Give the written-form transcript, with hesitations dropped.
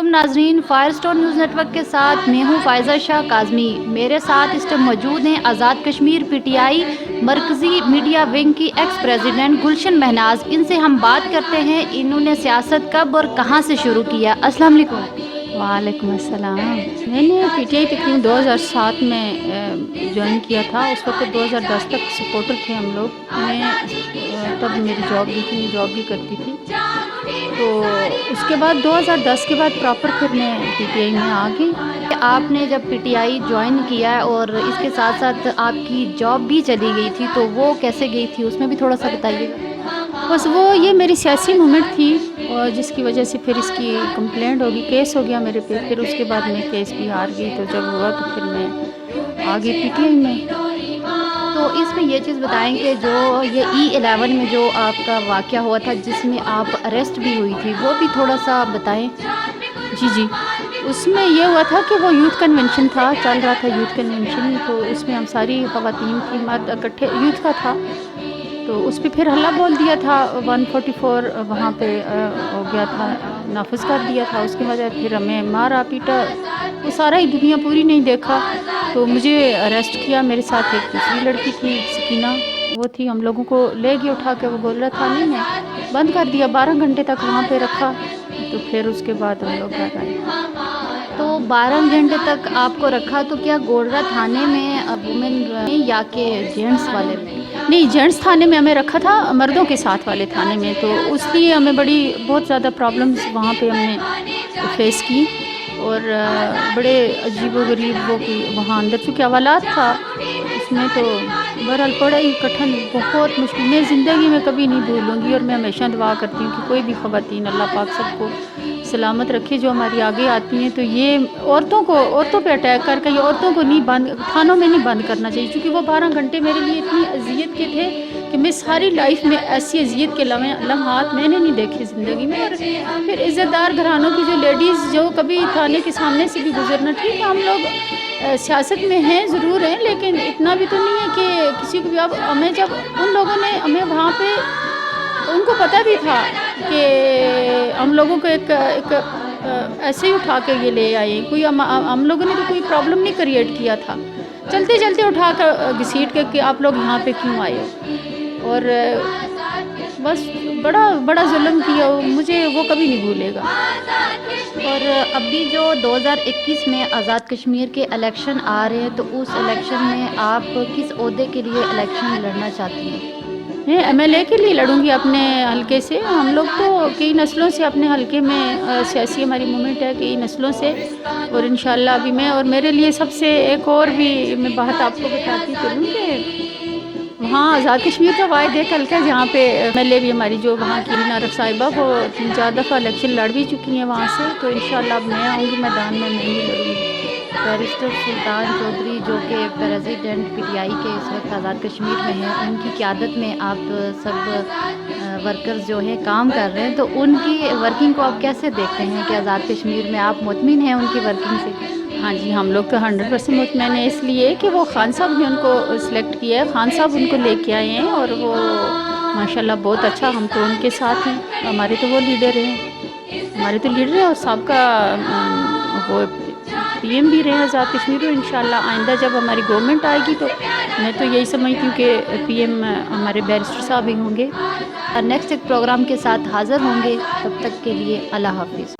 वालेकुम नाजरीन, fire stone news network के साथ मैं हूँ फ़ायज़ा शाह काज़मी। मेरे साथ इस टाइम मौजूद हैं आज़ाद कश्मीर पीटीआई मरकज़ी मीडिया विंग की एक्स प्रेसिडेंट गुलशन महनाज। इनसे हम बात करते हैं इन्होंने सियासत कब और कहाँ से शुरू किया। अस्सलाम वालेकुम। वालेकुम अस्सलाम। मैंने पीटीआई तकरीबन 2007 में ज्वाइन किया था। उस वक्त 2010 तक सपोर्टर थे हम लोग। तब मेरी जॉब भी थी, मैं जॉब भी करती थी। तो उसके बाद 2010 के बाद प्रॉपर फिर मैं पीटीआई में आ गई। आपने जब पीटीआई ज्वाइन किया और इसके साथ साथ आपकी जॉब भी चली गई थी, तो वो कैसे गई थी, उसमें भी थोड़ा सा बताइएगा। बस वो ये मेरी सियासी मूवमेंट थी और जिसकी वजह से फिर इसकी कंप्लेंट होगी, केस हो गया मेरे पे। फिर उसके बाद मैं केस भी हार गई। तो जब हुआ तो फिर मैं आ गई पीटीआई में। तो इसमें ये चीज़ बताएं कि जो ये E11 में जो आपका वाक़या हुआ था जिसमें आप अरेस्ट भी हुई थी, वो भी थोड़ा सा बताएं। जी जी, उसमें ये हुआ था कि वो यूथ कन्वेंशन था, चल रहा था यूथ कन्वेंशन। तो उसमें हम सारी ख़वातीन थी, मर्द इकट्ठे, यूथ का था। तो उस पर फिर हल्ला बोल दिया था। 144 वहाँ पे हो गया था, नाफिज कर दिया था। उसकी वजह फिर हमें मारा पीटा, वो सारा ही दुनिया पूरी नहीं देखा। तो मुझे अरेस्ट किया। मेरे साथ एक दूसरी लड़की थी, सकीना, वो थी। हम लोगों को ले गए उठा के, वो गोलरा थाने में बंद कर दिया। 12 घंटे तक वहाँ पे रखा। तो फिर उसके बाद हम लोग घर आए। तो 12 घंटे तक आपको रखा, तो क्या गोलरा थाने में वुमेन में या के जेंट्स वाले में? नहीं, जेंट्स थाने में हमें रखा था, मर्दों के साथ वाले थाने में। तो उसलिए हमें बहुत ज़्यादा प्रॉब्लम्स वहाँ पे हमने फेस की। और बड़े अजीबोगरीब वो कि वहाँ अंदर चूँकि हवालात था उसमें। तो बहरहाल बड़ा ही कठिन, बहुत मुश्किल, मैं ज़िंदगी में कभी नहीं भूलूँगी। और मैं हमेशा दुआ करती हूँ कि कोई भी ख़वातीन अल्लाह पाक सबको सलामत रखे जो हमारी आगे आती हैं। तो ये औरतों पे अटैक करके, ये औरतों को नहीं बंद, थानों में नहीं बंद करना चाहिए। क्योंकि वो 12 घंटे मेरे लिए इतनी अजियत के थे कि मैं सारी लाइफ में ऐसी अजियत के लम्हात मैंने नहीं देखे ज़िंदगी में। और फिर इज़्ज़तदार घरानों की जो लेडीज़ जो कभी थाने के सामने से भी गुजरना, ठीक है हम लोग सियासत में हैं, ज़रूर हैं, लेकिन इतना भी तो नहीं है कि किसी को भी। अब हमें जब उन लोगों ने हमें वहाँ पे, उनको पता भी था कि हम लोगों को ऐसे ही उठा के ये ले आए। कोई हम लोगों ने तो कोई प्रॉब्लम नहीं क्रिएट किया था। चलते चलते उठा कर घसीट के कि आप लोग यहाँ पे क्यों आए हो। और बस बड़ा बड़ा जुल्म किया, मुझे वो कभी नहीं भूलेगा। और अभी जो 2021 में आज़ाद कश्मीर के इलेक्शन आ रहे हैं, तो उस इलेक्शन में आप किस ओहदे के लिए इलेक्शन लड़ना चाहती हैं? मैं एमएलए के लिए लड़ूंगी अपने हलके से। हम लोग तो कई नस्लों से अपने हलके में सियासी हमारी मूवमेंट है, कई नस्लों से। और इंशाल्लाह अभी मैं, और मेरे लिए सबसे एक और भी मैं बात आपको बताती चलूँ कि वहाँ आज़ाद कश्मीर का वाहिद एक हल्का है जहाँ पे एमएलए भी हमारी जो वहाँ की रीना आरफ साहिबा, वो 3-4 दफ़ा इलेक्शन लड़ भी चुकी हैं वहाँ से। तो इंशाल्लाह अब मैं आऊँगी मैदान में, मैं भी लड़ूँगी। बैरिस्टर सुल्तान चौधरी जो कि प्रेसिडेंट पीटीआई के इस वक्त आज़ाद कश्मीर में हैं, उनकी क़यादत में आप सब वर्कर्स जो हैं काम कर रहे हैं, तो उनकी वर्किंग को आप कैसे देखते हैं कि आज़ाद कश्मीर में आप मुतमिन हैं उनकी वर्किंग से? हाँ जी, हम लोग तो 100% मुतमईन हैं, इसलिए कि वो खान साहब ने उनको सिलेक्ट किया है। खान साहब उनको लेके आए हैं और वो माशाल्लाह बहुत अच्छा, हम तो उनके साथ हैं। हमारे तो वो लीडर हैं, हमारे तो लीडर हैं। और सबका वो पीएम भी रहे आज़ाद कश्मीर में। इंशाल्लाह आइंदा जब हमारी गवर्नमेंट आएगी तो मैं तो यही समझती हूँ कि पीएम हमारे बैरिस्टर साहब ही होंगे। नेक्स्ट एक प्रोग्राम के साथ हाज़िर होंगे, तब तक के लिए अल्लाह हाफिज़।